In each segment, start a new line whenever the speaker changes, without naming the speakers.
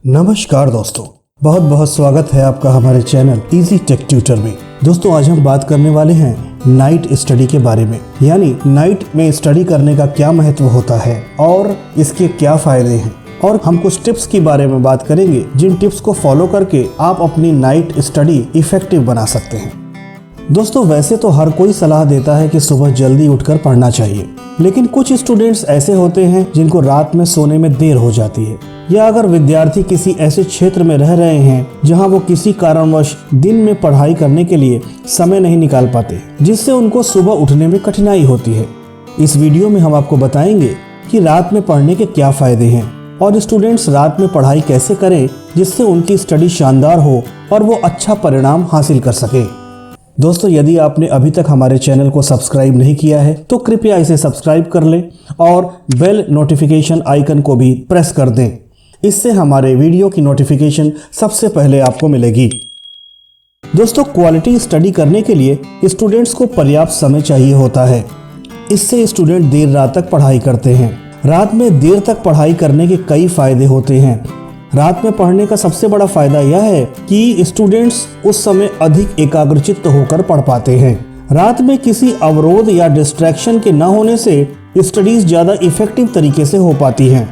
नमस्कार दोस्तों, बहुत बहुत स्वागत है आपका हमारे चैनल इजी टेक ट्यूटर में। दोस्तों आज हम बात करने वाले हैं नाइट स्टडी के बारे में, यानी नाइट में स्टडी करने का क्या महत्व होता है और इसके क्या फायदे हैं। और हम कुछ टिप्स के बारे में बात करेंगे जिन टिप्स को फॉलो करके आप अपनी नाइट स्टडी इफेक्टिव बना सकते हैं। दोस्तों वैसे तो हर कोई सलाह देता है कि सुबह जल्दी उठकर पढ़ना चाहिए, लेकिन कुछ स्टूडेंट्स ऐसे होते हैं जिनको रात में सोने में देर हो जाती है, या अगर विद्यार्थी किसी ऐसे क्षेत्र में रह रहे हैं जहां वो किसी कारणवश दिन में पढ़ाई करने के लिए समय नहीं निकाल पाते, जिससे उनको सुबह उठने में कठिनाई होती है। इस वीडियो में हम आपको बताएंगे कि रात में पढ़ने के क्या फायदे हैं और स्टूडेंट्स रात में पढ़ाई कैसे करें जिससे उनकी स्टडी शानदार हो और वो अच्छा परिणाम हासिल कर सके। दोस्तों यदि आपने अभी तक हमारे चैनल को सब्सक्राइब नहीं किया है तो कृपया इसे सब्सक्राइब कर लें और बेल नोटिफिकेशन आइकन को भी प्रेस कर दें। इससे हमारे वीडियो की नोटिफिकेशन सबसे पहले आपको मिलेगी। दोस्तों क्वालिटी स्टडी करने के लिए स्टूडेंट्स को पर्याप्त समय चाहिए होता है। इससे स्टूडेंट देर रात तक पढ़ाई करते हैं। रात में देर तक पढ़ाई करने के कई फायदे होते हैं। रात में पढ़ने का सबसे बड़ा फायदा यह है कि स्टूडेंट्स उस समय अधिक एकाग्रचित्त होकर पढ़ पाते हैं। रात में किसी अवरोध या डिस्ट्रैक्शन के न होने से स्टडीज ज़्यादा इफेक्टिव तरीके से हो पाती हैं।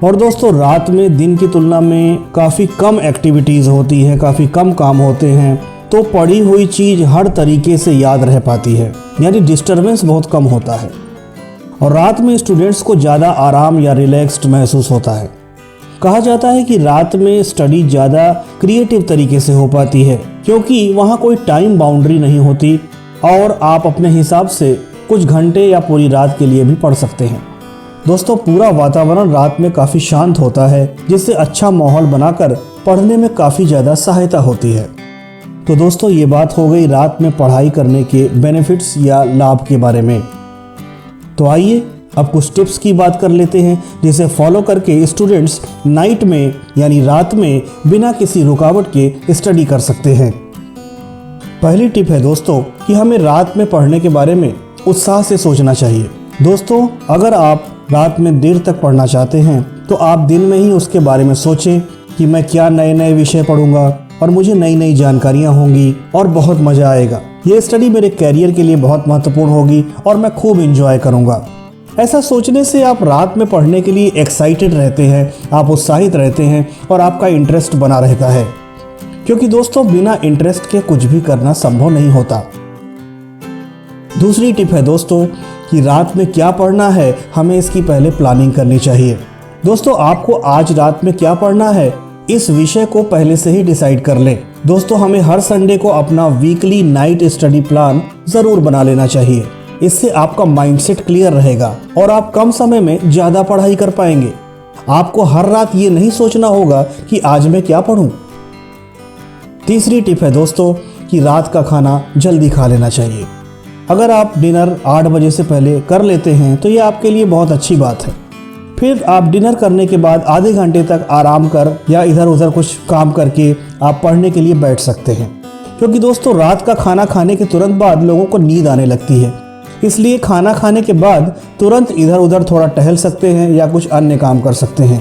और दोस्तों रात में दिन की तुलना में काफ़ी कम एक्टिविटीज़ होती हैं, काफ़ी कम काम होते हैं, तो पढ़ी हुई चीज़ हर तरीके से याद रह पाती है, यानी डिस्टर्बेंस बहुत कम होता है। और रात में स्टूडेंट्स को ज़्यादा आराम या रिलैक्स्ड महसूस होता है। कहा जाता है कि रात में स्टडी ज़्यादा क्रिएटिव तरीके से हो पाती है क्योंकि वहाँ कोई टाइम बाउंड्री नहीं होती और आप अपने हिसाब से कुछ घंटे या पूरी रात के लिए भी पढ़ सकते हैं। दोस्तों पूरा वातावरण रात में काफ़ी शांत होता है, जिससे अच्छा माहौल बनाकर पढ़ने में काफ़ी ज़्यादा सहायता होती है। तो दोस्तों ये बात हो गई रात में पढ़ाई करने के बेनिफिट्स या लाभ के बारे में। तो आइए अब कुछ टिप्स की बात कर लेते हैं जिसे फॉलो करके स्टूडेंट्स नाइट में यानी रात में बिना किसी रुकावट के स्टडी कर सकते हैं। पहली टिप है दोस्तों कि हमें रात में पढ़ने के बारे में उत्साह से सोचना चाहिए। दोस्तों अगर आप रात में देर तक पढ़ना चाहते हैं तो आप दिन में ही उसके बारे में सोचें कि मैं क्या नए नए विषय पढ़ूंगा और मुझे नई नई जानकारियां होंगी और बहुत मज़ा आएगा। ये स्टडी मेरे कैरियर के लिए बहुत महत्वपूर्ण होगी और मैं खूब इंजॉय करूंगा। ऐसा सोचने से आप रात में पढ़ने के लिए एक्साइटेड रहते हैं, आप उत्साहित रहते हैं और आपका इंटरेस्ट बना रहता है, क्योंकि दोस्तों बिना इंटरेस्ट के कुछ भी करना संभव नहीं होता। दूसरी टिप है दोस्तों कि रात में क्या पढ़ना है, हमें इसकी पहले प्लानिंग करनी चाहिए। दोस्तों आपको आज रात में क्या पढ़ना है इस विषय को पहले से ही डिसाइड कर लें। दोस्तों हमें हर संडे को अपना वीकली नाइट स्टडी प्लान जरूर बना लेना चाहिए। इससे आपका माइंडसेट क्लियर रहेगा और आप कम समय में ज़्यादा पढ़ाई कर पाएंगे। आपको हर रात ये नहीं सोचना होगा कि आज मैं क्या पढूं। तीसरी टिप है दोस्तों कि रात का खाना जल्दी खा लेना चाहिए। अगर आप डिनर 8 बजे से पहले कर लेते हैं तो ये आपके लिए बहुत अच्छी बात है। फिर आप डिनर करने के बाद आधे घंटे तक आराम कर या इधर उधर कुछ काम करके आप पढ़ने के लिए बैठ सकते हैं, क्योंकि दोस्तों रात का खाना खाने के तुरंत बाद लोगों को नींद आने लगती है। इसलिए खाना खाने के बाद तुरंत इधर उधर थोड़ा टहल सकते हैं या कुछ अन्य काम कर सकते हैं।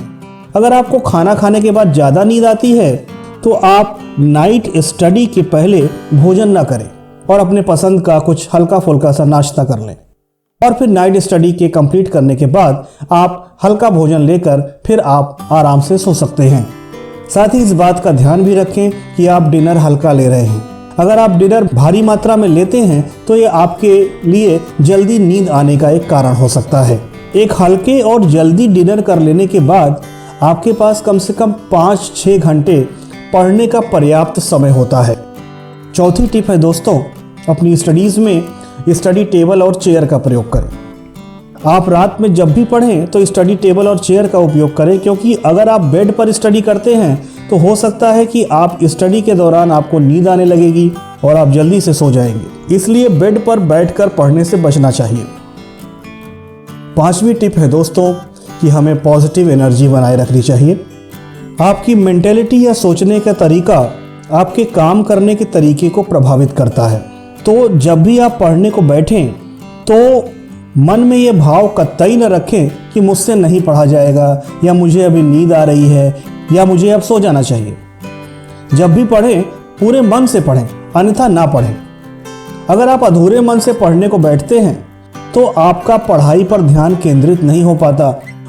अगर आपको खाना खाने के बाद ज़्यादा नींद आती है तो आप नाइट स्टडी के पहले भोजन ना करें और अपने पसंद का कुछ हल्का फुल्का सा नाश्ता कर लें, और फिर नाइट स्टडी के कंप्लीट करने के बाद आप हल्का भोजन लेकर फिर आप आराम से सो सकते हैं। साथ ही इस बात का ध्यान भी रखें कि आप डिनर हल्का ले रहे हैं। अगर आप डिनर भारी मात्रा में लेते हैं तो ये आपके लिए जल्दी नींद आने का एक कारण हो सकता है। एक हल्के और जल्दी डिनर कर लेने के बाद आपके पास कम से कम 5-6 घंटे पढ़ने का पर्याप्त समय होता है। चौथी टिप है दोस्तों, अपनी स्टडीज़ में स्टडी टेबल और चेयर का प्रयोग करें। आप रात में जब भी पढ़ें तो स्टडी टेबल और चेयर का उपयोग करें, क्योंकि अगर आप बेड पर स्टडी करते हैं तो हो सकता है कि आप स्टडी के दौरान आपको नींद आने लगेगी और आप जल्दी से सो जाएंगे। इसलिए बेड पर बैठकर पढ़ने से बचना चाहिए। पांचवी टिप है दोस्तों कि हमें पॉजिटिव एनर्जी बनाए रखनी चाहिए। आपकी मेंटेलिटी या सोचने का तरीका आपके काम करने के तरीके को प्रभावित करता है। तो जब भी आप पढ़ने को बैठें तो मन में ये भाव कतई न रखें कि मुझसे नहीं पढ़ा जाएगा या मुझे अभी नींद आ रही है या मुझे अब सो जाना चाहिए। जब भी पढ़ें पूरे मन से पढ़ें, अन्यथा ना पढ़ें। अगर आप अधूरे मन से पढ़ने को बैठते हैं तो आपका पढ़ाई पर ध्यान केंद्रित नहीं हो पाता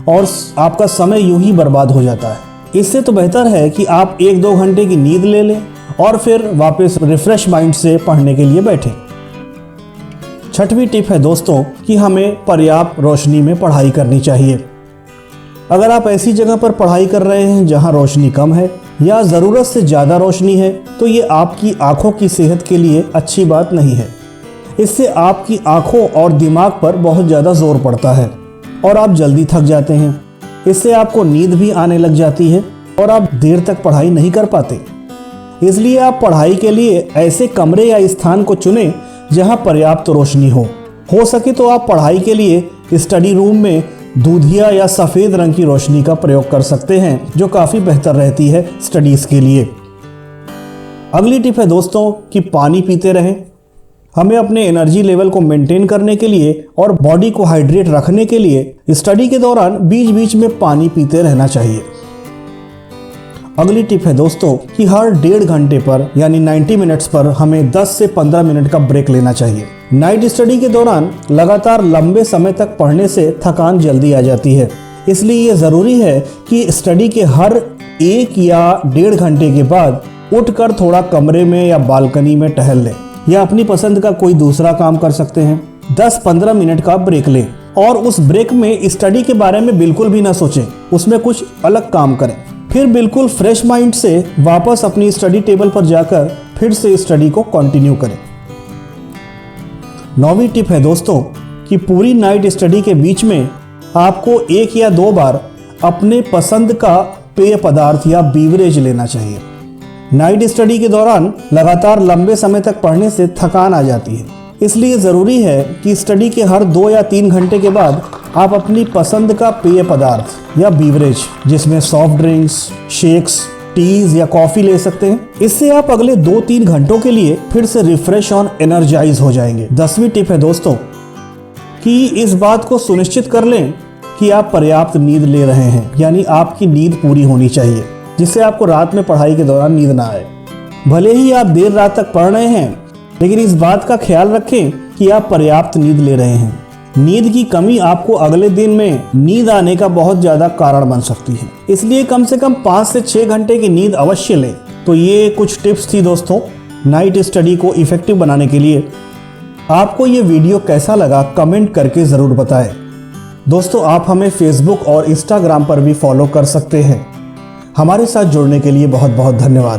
और आपका समय यूं ही बर्बाद हो जाता है। इससे तो बेहतर है कि आप 1-2 घंटे की नींद ले लें और फिर वापस रिफ्रेश माइंड से पढ़ने के लिए बैठें। छठवीं टिप है दोस्तों कि हमें पर्याप्त रोशनी में पढ़ाई करनी चाहिए। अगर आप ऐसी जगह पर पढ़ाई कर रहे हैं जहां रोशनी कम है या ज़रूरत से ज़्यादा रोशनी है तो ये आपकी आँखों की सेहत के लिए अच्छी बात नहीं है। इससे आपकी आँखों और दिमाग पर बहुत ज़्यादा जोर पड़ता है और आप जल्दी थक जाते हैं। इससे आपको नींद भी आने लग जाती है और आप देर तक पढ़ाई नहीं कर पाते। इसलिए आप पढ़ाई के लिए ऐसे कमरे या स्थान को चुनें जहां पर्याप्त रोशनी हो सके तो आप पढ़ाई के लिए स्टडी रूम में दूधिया या सफ़ेद रंग की रोशनी का प्रयोग कर सकते हैं, जो काफ़ी बेहतर रहती है स्टडीज़ के लिए। अगली टिप है दोस्तों कि पानी पीते रहें। हमें अपने एनर्जी लेवल को मेंटेन करने के लिए और बॉडी को हाइड्रेट रखने के लिए स्टडी के दौरान बीच बीच में पानी पीते रहना चाहिए। अगली टिप है दोस्तों कि हर 1.5 घंटे पर यानी 90 मिनट्स पर हमें 10 से 15 मिनट का ब्रेक लेना चाहिए। नाइट स्टडी के दौरान लगातार लंबे समय तक पढ़ने से थकान जल्दी आ जाती है। इसलिए ये ज़रूरी है कि स्टडी के हर 1 या 1.5 घंटे के बाद उठकर थोड़ा कमरे में या बालकनी में टहल लें या अपनी पसंद का कोई दूसरा काम कर सकते हैं। 10-15 मिनट का ब्रेक लें और उस ब्रेक में स्टडी के बारे में बिल्कुल भी ना सोचें, उसमें कुछ अलग काम करें। फिर बिल्कुल फ्रेश माइंड से वापस अपनी स्टडी टेबल पर जाकर फिर से स्टडी को कंटिन्यू करें। 9वीं टिप है दोस्तों कि पूरी नाइट स्टडी के बीच में आपको 1 या 2 बार अपने पसंद का पेय पदार्थ या बीवरेज लेना चाहिए। नाइट स्टडी के दौरान लगातार लंबे समय तक पढ़ने से थकान आ जाती है। इसलिए ज़रूरी है कि स्टडी के हर 2 या 3 घंटे के बाद आप अपनी पसंद का पेय पदार्थ या बीवरेज, जिसमें सॉफ्ट ड्रिंक्स, शेक्स, टीज या कॉफ़ी ले सकते हैं। इससे आप अगले 2-3 घंटों के लिए फिर से रिफ्रेश और एनर्जाइज हो जाएंगे। 10वीं टिप है दोस्तों कि इस बात को सुनिश्चित कर लें कि आप पर्याप्त नींद ले रहे हैं, यानी आपकी नींद पूरी होनी चाहिए, जिससे आपको रात में पढ़ाई के दौरान नींद ना आए। भले ही आप देर रात तक पढ़ रहे हैं, लेकिन इस बात का ख्याल रखें कि आप पर्याप्त नींद ले रहे हैं। नींद की कमी आपको अगले दिन में नींद आने का बहुत ज़्यादा कारण बन सकती है। इसलिए कम से कम 5 से 6 घंटे की नींद अवश्य लें। तो ये कुछ टिप्स थी दोस्तों नाइट स्टडी को इफेक्टिव बनाने के लिए। आपको ये वीडियो कैसा लगा कमेंट करके ज़रूर बताएं। दोस्तों आप हमें फेसबुक और इंस्टाग्राम पर भी फॉलो कर सकते हैं। हमारे साथ जुड़ने के लिए बहुत बहुत धन्यवाद।